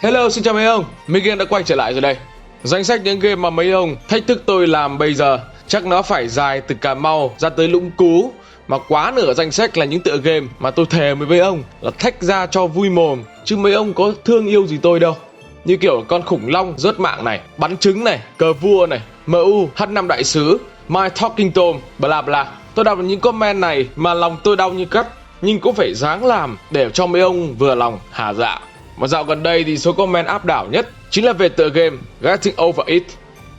Hello, xin chào mấy ông, Miguel đã quay trở lại rồi đây. Danh sách những game mà mấy ông thách thức tôi làm bây giờ chắc nó phải dài từ Cà Mau ra tới Lũng Cú. Mà quá nửa danh sách là những tựa game mà tôi thề với mấy ông là thách ra cho vui mồm, chứ mấy ông có thương yêu gì tôi đâu. Như kiểu con khủng long rớt mạng này, bắn trứng này, cờ vua này, MU, H5 đại sứ, My Talking Tom, bla bla. Tôi đọc những comment này mà lòng tôi đau như cắt, nhưng cũng phải ráng làm để cho mấy ông vừa lòng hả dạ. Mà dạo gần đây thì số comment áp đảo nhất chính là về tựa game Getting Over It.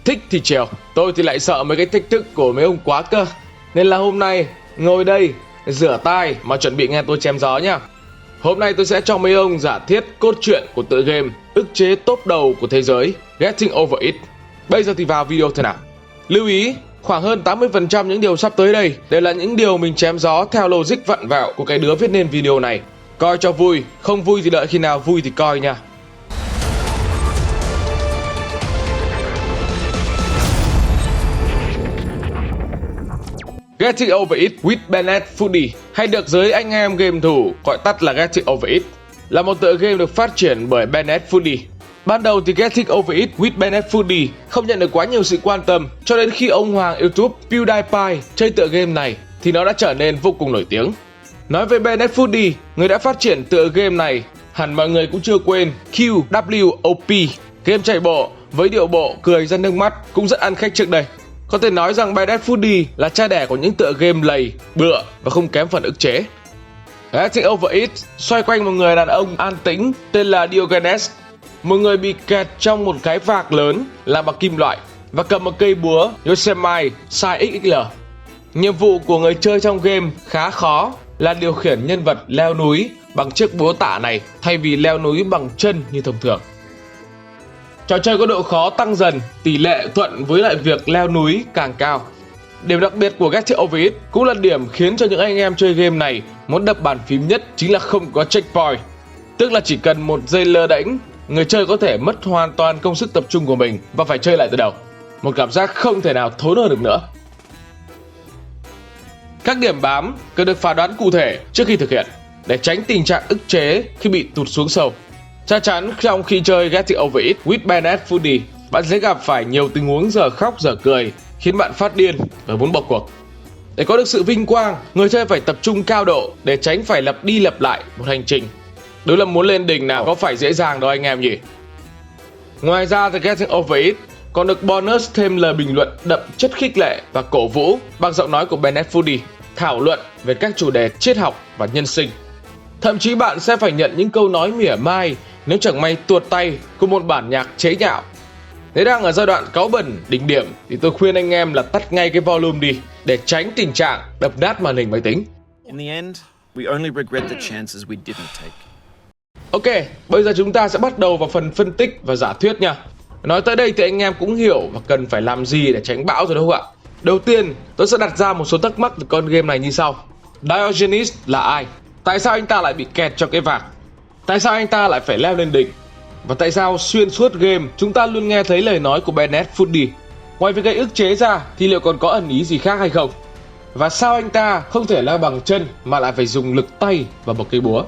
Thích thì trèo, tôi thì lại sợ mấy cái thách thức của mấy ông quá cơ. Nên là hôm nay ngồi đây rửa tai mà chuẩn bị nghe tôi chém gió nhá. Hôm nay tôi sẽ cho mấy ông giả thiết cốt truyện của tựa game ức chế top đầu của thế giới Getting Over It. Bây giờ thì vào video thôi nào. Lưu ý, khoảng hơn 80% những điều sắp tới đây đều là những điều mình chém gió theo logic vặn vẹo của cái đứa viết nên video này. Coi cho vui, không vui thì đợi khi nào vui thì coi nha. Getting Over It with Bennett Foddy, hay được giới anh em game thủ gọi tắt là Getting Over It, là một tựa game được phát triển bởi Bennett Foddy. Ban đầu thì Getting Over It with Bennett Foddy không nhận được quá nhiều sự quan tâm, cho đến khi ông hoàng YouTube PewDiePie chơi tựa game này thì nó đã trở nên vô cùng nổi tiếng. Nói về Bennett Foddy, người đã phát triển tựa game này, hẳn mọi người cũng chưa quên QWOP, game chạy bộ với điệu bộ cười ra nước mắt cũng rất ăn khách trước đây. Có thể nói rằng Bennett Foddy là cha đẻ của những tựa game lầy, bựa và không kém phần ức chế. Getting Over It xoay quanh một người đàn ông an tĩnh tên là Diogenes, một người bị kẹt trong một cái vạc lớn làm bằng kim loại và cầm một cây búa Yosemite size XXL. Nhiệm vụ của người chơi trong game khá khó, là điều khiển nhân vật leo núi bằng chiếc búa tạ này thay vì leo núi bằng chân như thông thường. Trò chơi có độ khó tăng dần, tỷ lệ thuận với lại việc leo núi càng cao. Điểm đặc biệt của Getting Over It cũng là điểm khiến cho những anh em chơi game này muốn đập bàn phím nhất, chính là không có checkpoint. Tức là chỉ cần một giây lơ đễnh, người chơi có thể mất hoàn toàn công sức tập trung của mình và phải chơi lại từ đầu. Một cảm giác không thể nào thốn hơn được nữa. Các điểm bám cần được phán đoán cụ thể trước khi thực hiện để tránh tình trạng ức chế khi bị tụt xuống sâu. Chắc chắn trong khi chơi Getting Over It with Bennett Foddy, bạn sẽ gặp phải nhiều tình huống giờ khóc giờ cười khiến bạn phát điên và muốn bỏ cuộc. Để có được sự vinh quang, người chơi phải tập trung cao độ để tránh phải lặp đi lặp lại một hành trình. Đúng là muốn lên đỉnh nào có phải dễ dàng đâu anh em nhỉ. Ngoài ra thì Getting Over It còn được bonus thêm lời bình luận đậm chất khích lệ và cổ vũ bằng giọng nói của Bennett Foddy, thảo luận về các chủ đề triết học và nhân sinh. Thậm chí bạn sẽ phải nhận những câu nói mỉa mai nếu chẳng may tuột tay của một bản nhạc chế nhạo. Nếu đang ở giai đoạn cáu bẩn đỉnh điểm thì tôi khuyên anh em là tắt ngay cái volume đi để tránh tình trạng đập nát màn hình máy tính. In the end, we only regret the chances we didn't take. Ok, bây giờ chúng ta sẽ bắt đầu vào phần phân tích và giả thuyết nha. Nói tới đây thì anh em cũng hiểu và cần phải làm gì để tránh bão rồi đâu ạ. Đầu tiên, tôi sẽ đặt ra một số thắc mắc về con game này như sau. Diogenes là ai? Tại sao anh ta lại bị kẹt trong cái vạc? Tại sao anh ta lại phải leo lên đỉnh? Và tại sao xuyên suốt game chúng ta luôn nghe thấy lời nói của Bennett Foddy? Ngoài việc gây ức chế ra thì liệu còn có ẩn ý gì khác hay không? Và sao anh ta không thể leo bằng chân mà lại phải dùng lực tay và một cây búa?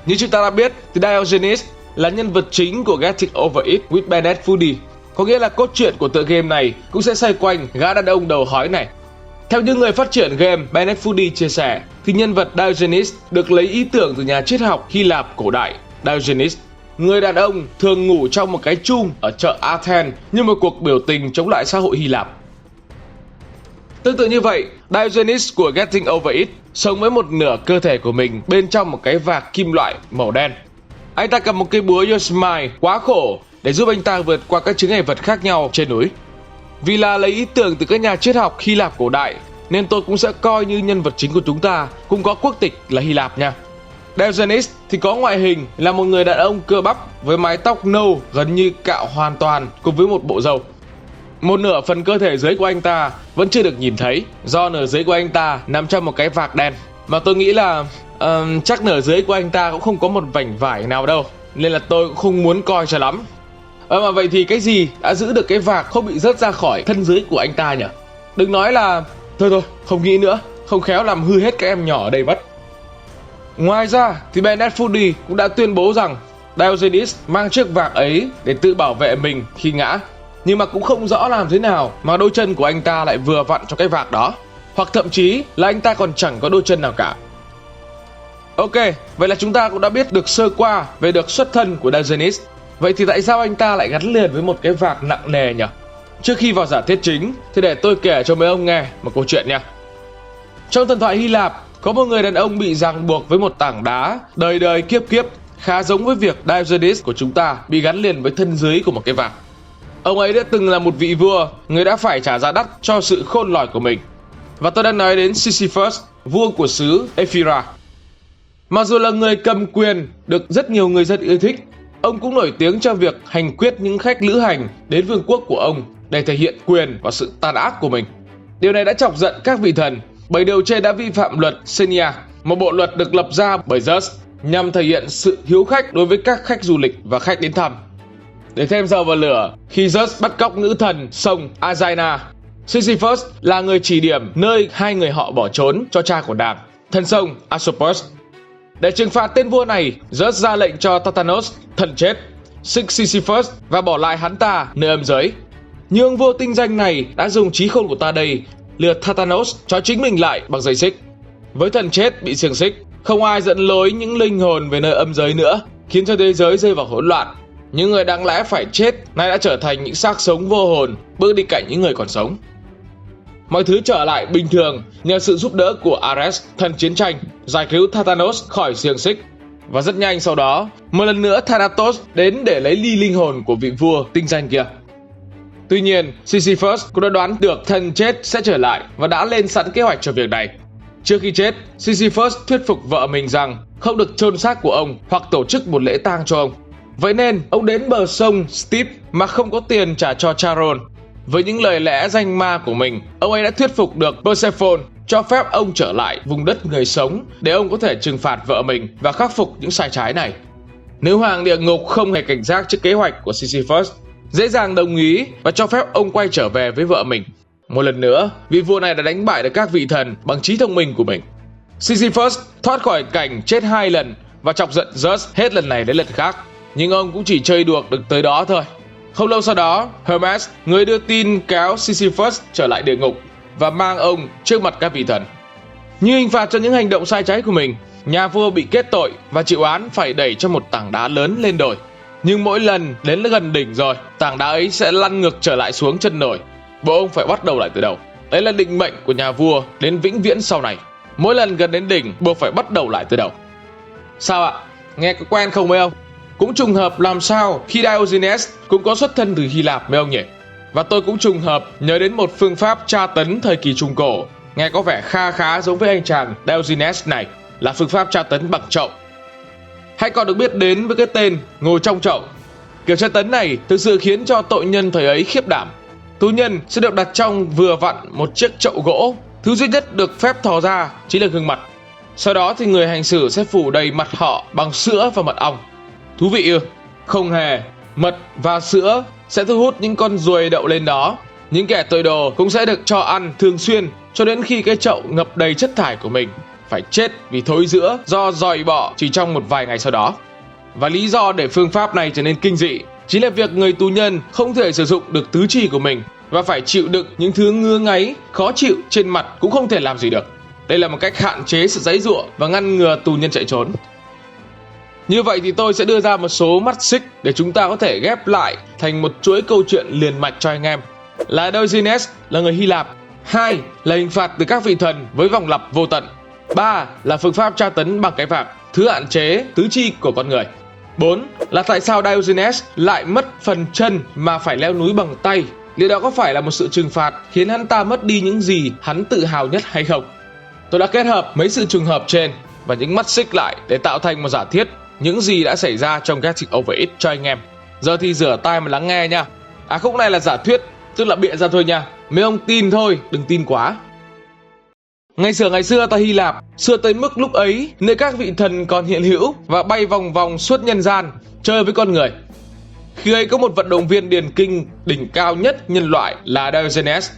Như chúng ta đã biết thì Diogenes là nhân vật chính của Getting Over It with Bennett Foddy. Có nghĩa là cốt truyện của tựa game này cũng sẽ xoay quanh gã đàn ông đầu hói này. Theo những người phát triển game, Bennett Foddy chia sẻ thì nhân vật Diogenes được lấy ý tưởng từ nhà triết học Hy Lạp cổ đại Diogenes, người đàn ông thường ngủ trong một cái chum ở chợ Athens như một cuộc biểu tình chống lại xã hội Hy Lạp. Tương tự như vậy, Diogenes của Getting Over It sống với một nửa cơ thể của mình bên trong một cái vạc kim loại màu đen. Anh ta cầm một cây búa Yosemite quá khổ để giúp anh ta vượt qua các chướng ngại vật khác nhau trên núi. Vì là lấy ý tưởng từ các nhà triết học Hy Lạp cổ đại nên tôi cũng sẽ coi như nhân vật chính của chúng ta cũng có quốc tịch là Hy Lạp nha. Diogenes thì có ngoại hình là một người đàn ông cơ bắp với mái tóc nâu gần như cạo hoàn toàn cùng với một bộ râu. Một nửa phần cơ thể dưới của anh ta vẫn chưa được nhìn thấy do nửa dưới của anh ta nằm trong một cái vạc đen. Mà tôi nghĩ là chắc nửa dưới của anh ta cũng không có một vành vải nào đâu, nên là tôi cũng không muốn coi cho lắm. Mà vậy thì cái gì đã giữ được cái vạc không bị rớt ra khỏi thân dưới của anh ta nhỉ? Đừng nói là thôi không nghĩ nữa, không khéo làm hư hết các em nhỏ ở đây mất. Ngoài ra thì Bennett Foddy cũng đã tuyên bố rằng Diogenes mang chiếc vạc ấy để tự bảo vệ mình khi ngã, nhưng mà cũng không rõ làm thế nào mà đôi chân của anh ta lại vừa vặn cho cái vạc đó, hoặc thậm chí là anh ta còn chẳng có đôi chân nào cả. Ok, vậy là chúng ta cũng đã biết được sơ qua về được xuất thân của Diogenes. Vậy thì tại sao anh ta lại gắn liền với một cái vạc nặng nề nhỉ? Trước khi vào giả thiết chính thì để tôi kể cho mấy ông nghe một câu chuyện nha. Trong thần thoại Hy Lạp, có một người đàn ông bị ràng buộc với một tảng đá đời đời kiếp kiếp, khá giống với việc Diogenes của chúng ta bị gắn liền với thân dưới của một cái vạc. Ông ấy đã từng là một vị vua, người đã phải trả giá đắt cho sự khôn lỏi của mình. Và tôi đang nói đến Sisyphus, vua của xứ Ephyra. Mặc dù là người cầm quyền được rất nhiều người dân yêu thích, ông cũng nổi tiếng cho việc hành quyết những khách lữ hành đến vương quốc của ông để thể hiện quyền và sự tàn ác của mình. Điều này đã chọc giận các vị thần, bởi điều trên đã vi phạm luật Xenia, một bộ luật được lập ra bởi Zeus nhằm thể hiện sự hiếu khách đối với các khách du lịch và khách đến thăm. Để thêm dầu vào lửa, khi Zeus bắt cóc nữ thần sông Aegina, Sisyphus là người chỉ điểm nơi hai người họ bỏ trốn cho cha của nàng, thần sông Asopus. Để trừng phạt tên vua này, Zeus ra lệnh cho Thanatos, thần chết, xích Sisyphus và bỏ lại hắn ta nơi âm giới. Nhưng ông vua tinh danh này đã dùng trí khôn của ta đây lừa Thanatos cho chính mình lại bằng dây xích. Với thần chết bị xiềng xích, không ai dẫn lối những linh hồn về nơi âm giới nữa, khiến cho thế giới rơi vào hỗn loạn. Những người đáng lẽ phải chết nay đã trở thành những xác sống vô hồn, bước đi cạnh những người còn sống. Mọi thứ trở lại bình thường nhờ sự giúp đỡ của Ares, thần chiến tranh, giải cứu Thanatos khỏi xiềng xích. Và rất nhanh sau đó, một lần nữa Thanatos đến để lấy ly linh hồn của vị vua tinh danh kia. Tuy nhiên, Sisyphus cũng đã đoán được thần chết sẽ trở lại và đã lên sẵn kế hoạch cho việc này. Trước khi chết, Sisyphus thuyết phục vợ mình rằng không được chôn xác của ông hoặc tổ chức một lễ tang cho ông. Vậy nên, ông đến bờ sông Styx mà không có tiền trả cho Charon. Với những lời lẽ danh ma của mình, ông ấy đã thuyết phục được Persephone cho phép ông trở lại vùng đất người sống để ông có thể trừng phạt vợ mình và khắc phục những sai trái này. Nữ hoàng địa ngục không hề cảnh giác trước kế hoạch của Sisyphus, dễ dàng đồng ý và cho phép ông quay trở về với vợ mình. Một lần nữa, vị vua này đã đánh bại được các vị thần bằng trí thông minh của mình. Sisyphus thoát khỏi cảnh chết 2 lần và chọc giận Zeus hết lần này đến lần khác, nhưng ông cũng chỉ chơi đùa được tới đó thôi. Không lâu sau đó, Hermes, người đưa tin, kéo Sisyphus trở lại địa ngục và mang ông trước mặt các vị thần. Như hình phạt cho những hành động sai trái của mình, nhà vua bị kết tội và chịu án phải đẩy cho một tảng đá lớn lên đồi. Nhưng mỗi lần đến gần đỉnh rồi, tảng đá ấy sẽ lăn ngược trở lại xuống chân nổi. Bộ ông phải bắt đầu lại từ đầu. Đấy là định mệnh của nhà vua đến vĩnh viễn sau này. Mỗi lần gần đến đỉnh, buộc phải bắt đầu lại từ đầu. Sao ạ? Nghe có quen không mấy ông? Cũng trùng hợp làm sao khi Diogenes cũng có xuất thân từ Hy Lạp mấy ông nhỉ? Và tôi cũng trùng hợp nhớ đến một phương pháp tra tấn thời kỳ Trung Cổ, nghe có vẻ khá giống với anh chàng Diogenes này, là phương pháp tra tấn bằng chậu. Hay còn được biết đến với cái tên ngồi trong chậu. Kiểu tra tấn này thực sự khiến cho tội nhân thời ấy khiếp đảm. Tù nhân sẽ được đặt trong vừa vặn một chiếc chậu gỗ, thứ duy nhất được phép thò ra chính là gương mặt. Sau đó thì người hành xử sẽ phủ đầy mặt họ bằng sữa và mật ong. Thú vị ư? Không hề. Mật và sữa sẽ thu hút những con ruồi đậu lên đó. Những kẻ tội đồ cũng sẽ được cho ăn thường xuyên cho đến khi cái chậu ngập đầy chất thải của mình phải chết vì thối rữa do giòi bọ chỉ trong một vài ngày sau đó. Và lý do để phương pháp này trở nên kinh dị chính là việc người tù nhân không thể sử dụng được tứ chi của mình và phải chịu đựng những thứ ngứa ngáy, khó chịu trên mặt cũng không thể làm gì được. Đây là một cách hạn chế sự giãy giụa và ngăn ngừa tù nhân chạy trốn. Như vậy thì tôi sẽ đưa ra một số mắt xích để chúng ta có thể ghép lại thành một chuỗi câu chuyện liền mạch cho anh em. Là Diogenes là người Hy Lạp. 2 là hình phạt từ các vị thần với vòng lặp vô tận. 3 là phương pháp tra tấn bằng cái vạc, thứ hạn chế tứ chi của con người. 4 là tại sao Diogenes lại mất phần chân mà phải leo núi bằng tay. Liệu đó có phải là một sự trừng phạt khiến hắn ta mất đi những gì hắn tự hào nhất hay không? Tôi đã kết hợp mấy sự trùng hợp trên và những mắt xích lại để tạo thành một giả thiết những gì đã xảy ra trong Getting Over It cho anh em. Giờ thì rửa tai mà lắng nghe nha. Khúc này là giả thuyết, tức là bịa ra thôi nha. Mấy ông tin thôi, đừng tin quá. Ngày xưa tại Hy Lạp, xưa tới mức lúc ấy nơi các vị thần còn hiện hữu và bay vòng vòng suốt nhân gian chơi với con người. Khi ấy có một vận động viên điền kinh đỉnh cao nhất nhân loại là Diogenes.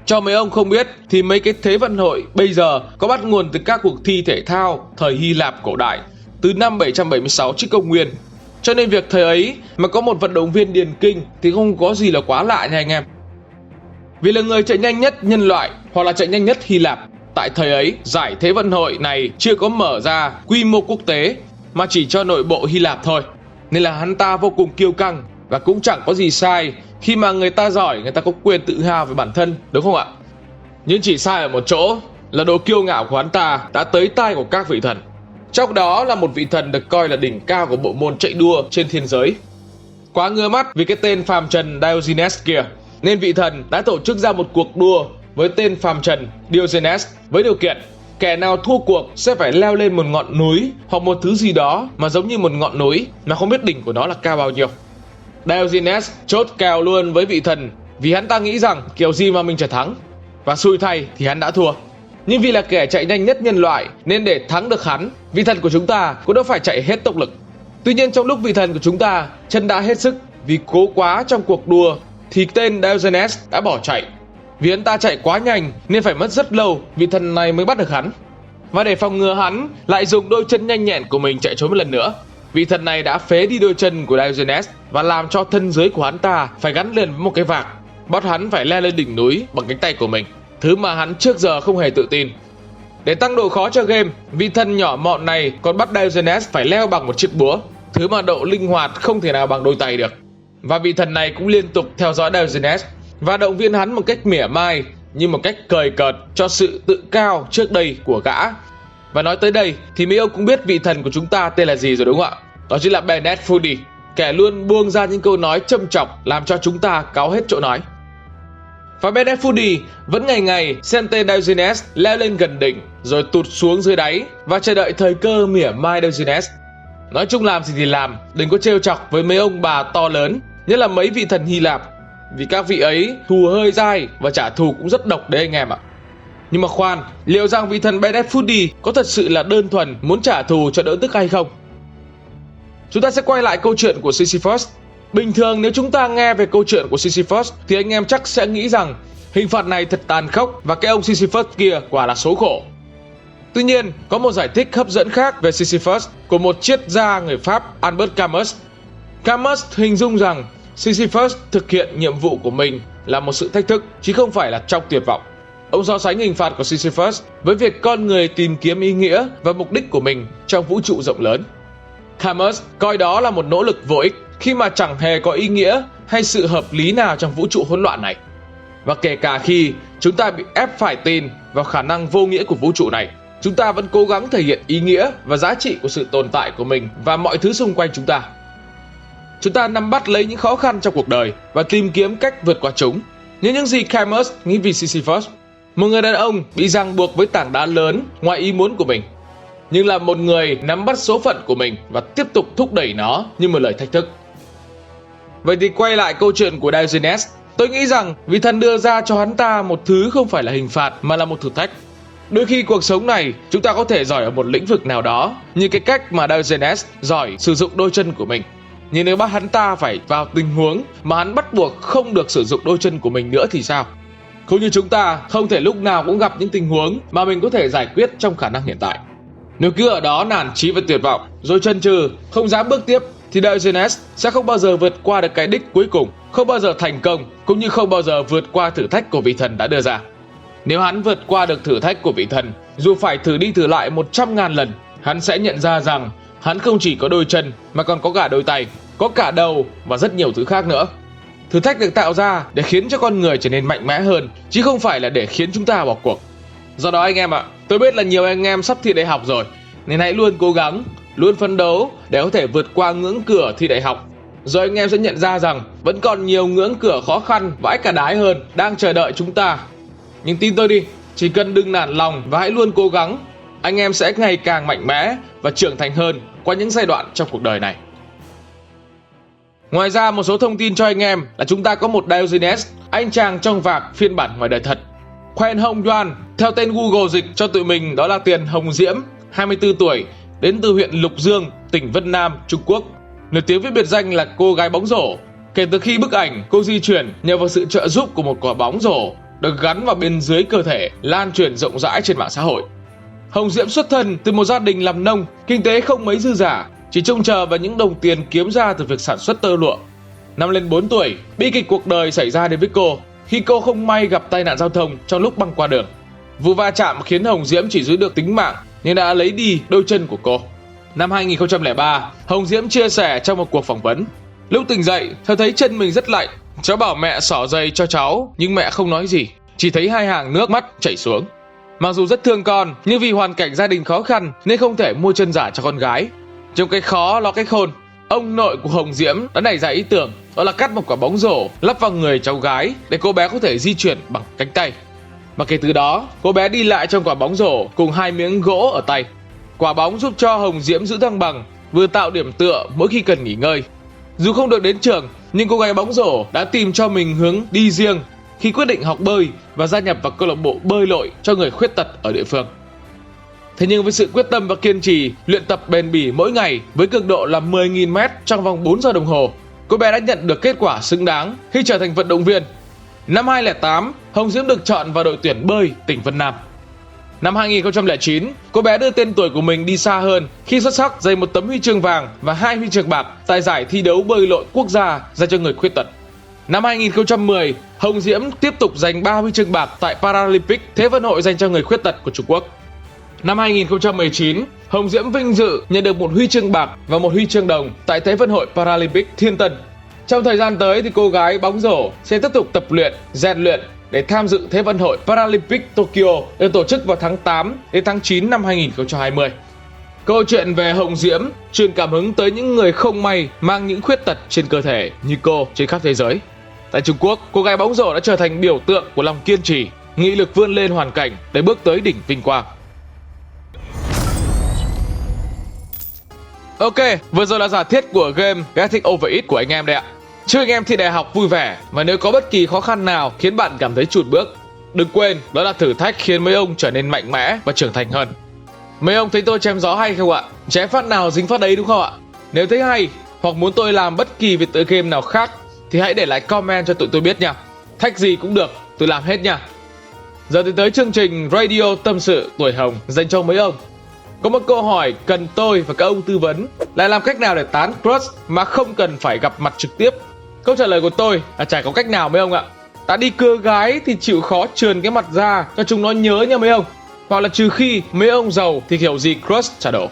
Cho mấy ông không biết thì mấy cái thế vận hội bây giờ có bắt nguồn từ các cuộc thi thể thao thời Hy Lạp cổ đại từ năm 776 trước công nguyên Cho nên việc thời ấy mà có một vận động viên điền kinh thì không có gì là quá lạ nha anh em. Vì là người chạy nhanh nhất nhân loại hoặc là chạy nhanh nhất Hy Lạp, tại thời ấy giải Thế vận hội này chưa có mở ra quy mô quốc tế mà chỉ cho nội bộ Hy Lạp thôi. Nên là hắn ta vô cùng kiêu căng và cũng chẳng có gì sai khi mà người ta giỏi, người ta có quyền tự hào về bản thân, đúng không ạ? Nhưng chỉ sai ở một chỗ là độ kiêu ngạo của hắn ta đã tới tai của các vị thần. Trong đó là một vị thần được coi là đỉnh cao của bộ môn chạy đua trên thiên giới. Quá ngứa mắt vì cái tên phàm trần Diogenes kia, nên vị thần đã tổ chức ra một cuộc đua với tên phàm trần Diogenes với điều kiện kẻ nào thua cuộc sẽ phải leo lên một ngọn núi hoặc một thứ gì đó mà giống như một ngọn núi mà không biết đỉnh của nó là cao bao nhiêu. Diogenes chốt kèo luôn với vị thần vì hắn ta nghĩ rằng kiểu gì mà mình sẽ thắng, và xui thay thì hắn đã thua. Nhưng vì là kẻ chạy nhanh nhất nhân loại nên để thắng được hắn, vị thần của chúng ta cũng đã phải chạy hết tốc lực. Tuy nhiên trong lúc vị thần của chúng ta chân đã hết sức vì cố quá trong cuộc đua thì tên Diogenes đã bỏ chạy. Vì hắn ta chạy quá nhanh nên phải mất rất lâu vị thần này mới bắt được hắn. Và để phòng ngừa hắn lại dùng đôi chân nhanh nhẹn của mình chạy trốn một lần nữa, vị thần này đã phế đi đôi chân của Diogenes và làm cho thân dưới của hắn ta phải gắn liền với một cái vạc, bắt hắn phải leo lên đỉnh núi bằng cánh tay của mình, thứ mà hắn trước giờ không hề tự tin. Để tăng độ khó cho game, vị thần nhỏ mọn này còn bắt Diogenes phải leo bằng một chiếc búa, thứ mà độ linh hoạt không thể nào bằng đôi tay được. Và vị thần này cũng liên tục theo dõi Diogenes và động viên hắn một cách mỉa mai, như một cách cười cợt cho sự tự cao trước đây của gã. Và nói tới đây thì mấy ông cũng biết vị thần của chúng ta tên là gì rồi đúng không ạ? Đó chính là Bennett Foddy, kẻ luôn buông ra những câu nói châm chọc làm cho chúng ta cáu hết chỗ nói. Và Bennett Foddy vẫn ngày ngày xem tên Diogenes leo lên gần đỉnh rồi tụt xuống dưới đáy và chờ đợi thời cơ mỉa mai Diogenes. Nói chung làm gì thì làm, đừng có trêu chọc với mấy ông bà to lớn, nhất là mấy vị thần Hy Lạp, vì các vị ấy thù hơi dai và trả thù cũng rất độc đấy anh em ạ. Nhưng mà khoan, liệu rằng vị thần Bennett Foddy có thật sự là đơn thuần muốn trả thù cho đỡ tức hay không? Chúng ta sẽ quay lại câu chuyện của Sisyphus. Bình thường nếu chúng ta nghe về câu chuyện của Sisyphus thì anh em chắc sẽ nghĩ rằng hình phạt này thật tàn khốc và cái ông Sisyphus kia quả là số khổ. Tuy nhiên, có một giải thích hấp dẫn khác về Sisyphus của một triết gia người Pháp Albert Camus. Camus hình dung rằng Sisyphus thực hiện nhiệm vụ của mình là một sự thách thức, chứ không phải là trong tuyệt vọng. Ông so sánh hình phạt của Sisyphus với việc con người tìm kiếm ý nghĩa và mục đích của mình trong vũ trụ rộng lớn. Camus coi đó là một nỗ lực vô ích khi mà chẳng hề có ý nghĩa hay sự hợp lý nào trong vũ trụ hỗn loạn này. Và kể cả khi chúng ta bị ép phải tin vào khả năng vô nghĩa của vũ trụ này, chúng ta vẫn cố gắng thể hiện ý nghĩa và giá trị của sự tồn tại của mình và mọi thứ xung quanh chúng ta. Chúng ta nắm bắt lấy những khó khăn trong cuộc đời và tìm kiếm cách vượt qua chúng. Như những gì Camus nghĩ về Sisyphus, một người đàn ông bị ràng buộc với tảng đá lớn ngoài ý muốn của mình, nhưng là một người nắm bắt số phận của mình và tiếp tục thúc đẩy nó như một lời thách thức. Vậy thì quay lại câu chuyện của Diogenes, tôi nghĩ rằng vị thần đưa ra cho hắn ta một thứ không phải là hình phạt mà là một thử thách. Đôi khi cuộc sống này chúng ta có thể giỏi ở một lĩnh vực nào đó, như cái cách mà Diogenes giỏi sử dụng đôi chân của mình. Nhưng nếu bắt hắn ta phải vào tình huống mà hắn bắt buộc không được sử dụng đôi chân của mình nữa thì sao? Cũng như chúng ta không thể lúc nào cũng gặp những tình huống mà mình có thể giải quyết trong khả năng hiện tại. Nếu cứ ở đó nản chí và tuyệt vọng, rồi chần chừ, không dám bước tiếp, thì Diogenes sẽ không bao giờ vượt qua được cái đích cuối cùng, không bao giờ thành công, cũng như không bao giờ vượt qua thử thách của vị thần đã đưa ra. Nếu hắn vượt qua được thử thách của vị thần, dù phải thử đi thử lại 100.000 lần, hắn sẽ nhận ra rằng hắn không chỉ có đôi chân mà còn có cả đôi tay, có cả đầu và rất nhiều thứ khác nữa. Thử thách được tạo ra để khiến cho con người trở nên mạnh mẽ hơn, chứ không phải là để khiến chúng ta bỏ cuộc. Do đó anh em ạ, tôi biết là nhiều anh em sắp thi đại học rồi, nên hãy luôn cố gắng, luôn phấn đấu để có thể vượt qua ngưỡng cửa thi đại học. Rồi anh em sẽ nhận ra rằng vẫn còn nhiều ngưỡng cửa khó khăn, vãi cả đái hơn đang chờ đợi chúng ta. Nhưng tin tôi đi, chỉ cần đừng nản lòng và hãy luôn cố gắng, anh em sẽ ngày càng mạnh mẽ và trưởng thành hơn qua những giai đoạn trong cuộc đời này. Ngoài ra một số thông tin cho anh em là chúng ta có một Diogenes, anh chàng trong vạc phiên bản ngoài đời thật. Quen Hồng Doan, theo tên Google dịch cho tụi mình đó là Tiền Hồng Diễm, 24 tuổi, đến từ huyện Lục Dương, tỉnh Vân Nam, Trung Quốc. Nổi tiếng với biệt danh là cô gái bóng rổ. Kể từ khi bức ảnh cô di chuyển nhờ vào sự trợ giúp của một quả bóng rổ được gắn vào bên dưới cơ thể, lan truyền rộng rãi trên mạng xã hội. Hồng Diễm xuất thân từ một gia đình làm nông, kinh tế không mấy dư dả, chỉ trông chờ vào những đồng tiền kiếm ra từ việc sản xuất tơ lụa. Năm lên 4 tuổi, bi kịch cuộc đời xảy ra đến với cô khi cô không may gặp tai nạn giao thông trong lúc băng qua đường. Vụ va chạm khiến Hồng Diễm chỉ giữ được tính mạng nhưng đã lấy đi đôi chân của cô. Năm 2003, Hồng Diễm chia sẻ trong một cuộc phỏng vấn: lúc tỉnh dậy, cháu thấy chân mình rất lạnh. Cháu bảo mẹ xỏ giày cho cháu, nhưng mẹ không nói gì, chỉ thấy 2 hàng nước mắt chảy xuống. Mặc dù rất thương con, nhưng vì hoàn cảnh gia đình khó khăn nên không thể mua chân giả cho con gái. Trong cái khó lo cái khôn, ông nội của Hồng Diễm đã nảy ra ý tưởng, đó là cắt một quả bóng rổ lắp vào người cháu gái để cô bé có thể di chuyển bằng cánh tay. Và kể từ đó, cô bé đi lại trong quả bóng rổ cùng 2 miếng gỗ ở tay. Quả bóng giúp cho Hồng Diễm giữ thăng bằng, vừa tạo điểm tựa mỗi khi cần nghỉ ngơi. Dù không được đến trường, nhưng cô gái bóng rổ đã tìm cho mình hướng đi riêng khi quyết định học bơi và gia nhập vào câu lạc bộ bơi lội cho người khuyết tật ở địa phương. Thế nhưng với sự quyết tâm và kiên trì, luyện tập bền bỉ mỗi ngày với cường độ là 10.000 m trong vòng 4 giờ đồng hồ, cô bé đã nhận được kết quả xứng đáng khi trở thành vận động viên. Năm 2008, Hồng Diễm được chọn vào đội tuyển bơi tỉnh Vân Nam. Năm 2009, cô bé đưa tên tuổi của mình đi xa hơn khi xuất sắc giành một tấm huy chương vàng và 2 huy chương bạc tại giải thi đấu bơi lội quốc gia dành cho người khuyết tật. Năm 2010, Hồng Diễm tiếp tục giành 3 huy chương bạc tại Paralympic Thế vận hội dành cho người khuyết tật của Trung Quốc. Năm 2019, Hồng Diễm vinh dự nhận được một huy chương bạc và một huy chương đồng tại Thế vận hội Paralympic Thiên Tân. Trong thời gian tới thì cô gái bóng rổ sẽ tiếp tục tập luyện, rèn luyện để tham dự Thế vận hội Paralympic Tokyo được tổ chức vào tháng 8 đến tháng 9 năm 2020. Câu chuyện về Hồng Diễm truyền cảm hứng tới những người không may mang những khuyết tật trên cơ thể như cô trên khắp thế giới. Tại Trung Quốc, cô gái bóng rổ đã trở thành biểu tượng của lòng kiên trì, nghị lực vươn lên hoàn cảnh để bước tới đỉnh vinh quang. Ok, vừa rồi là giả thiết của game Getting Over It của anh em đây ạ. Chúc anh em thi đại học vui vẻ, và nếu có bất kỳ khó khăn nào khiến bạn cảm thấy chùn bước, đừng quên đó là thử thách khiến mấy ông trở nên mạnh mẽ và trưởng thành hơn. Mấy ông thấy tôi chém gió hay không ạ? Chém phát nào dính phát đấy đúng không ạ? Nếu thấy hay hoặc muốn tôi làm bất kỳ việc tựa game nào khác thì hãy để lại comment cho tụi tôi biết nha. Thách gì cũng được, tôi làm hết nha. Giờ thì tới chương trình Radio Tâm sự Tuổi Hồng dành cho mấy ông. Có một câu hỏi cần tôi và các ông tư vấn là làm cách nào để tán crush mà không cần phải gặp mặt trực tiếp. Câu trả lời của tôi là chả có cách nào mấy ông ạ. Đã đi cưa gái thì chịu khó trườn cái mặt ra cho chúng nó nhớ nha mấy ông. Hoặc là trừ khi mấy ông giàu thì kiểu gì crush chả đổ.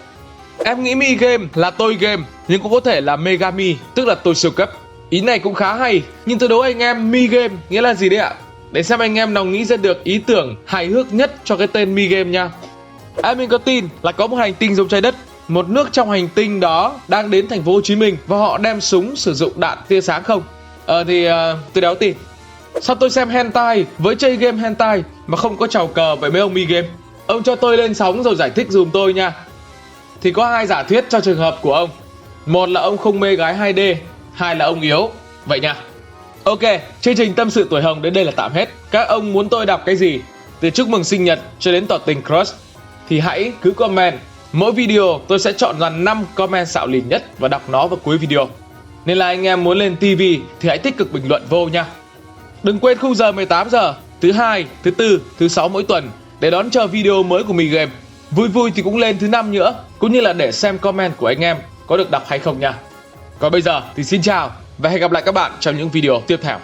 Em nghĩ mi game là tôi game, nhưng cũng có thể là Megami, tức là tôi siêu cấp. Ý này cũng khá hay, nhưng tôi đố anh em mi game nghĩa là gì đấy ạ? Để xem anh em nào nghĩ ra được ý tưởng hài hước nhất cho cái tên mi game nha. Admin có tin là có một hành tinh giống trái đất, một nước trong hành tinh đó đang đến thành phố Hồ Chí Minh và họ đem súng sử dụng đạn tia sáng không? Tôi đéo tin. Sao tôi xem hentai với chơi game hentai mà không có chào cờ với mấy ông mi game? Ông cho tôi lên sóng rồi giải thích dùm tôi nha. Thì có 2 giả thuyết cho trường hợp của ông. Một là ông không mê gái 2D, 2 là ông yếu. Vậy nha. Ok, chương trình Tâm sự Tuổi Hồng đến đây là tạm hết. Các ông muốn tôi đọc cái gì, từ chúc mừng sinh nhật cho đến tỏ tình crush, thì hãy cứ comment. Mỗi video tôi sẽ chọn ra 5 comment xạo lìn nhất và đọc nó vào cuối video. Nên là anh em muốn lên TV thì hãy tích cực bình luận vô nha. Đừng quên khung giờ 18 giờ, thứ 2, thứ 4, thứ 6 mỗi tuần để đón chờ video mới của Mi Game. Vui vui thì cũng lên thứ 5 nữa, cũng như là để xem comment của anh em có được đọc hay không nha. Còn bây giờ thì xin chào và hẹn gặp lại các bạn trong những video tiếp theo.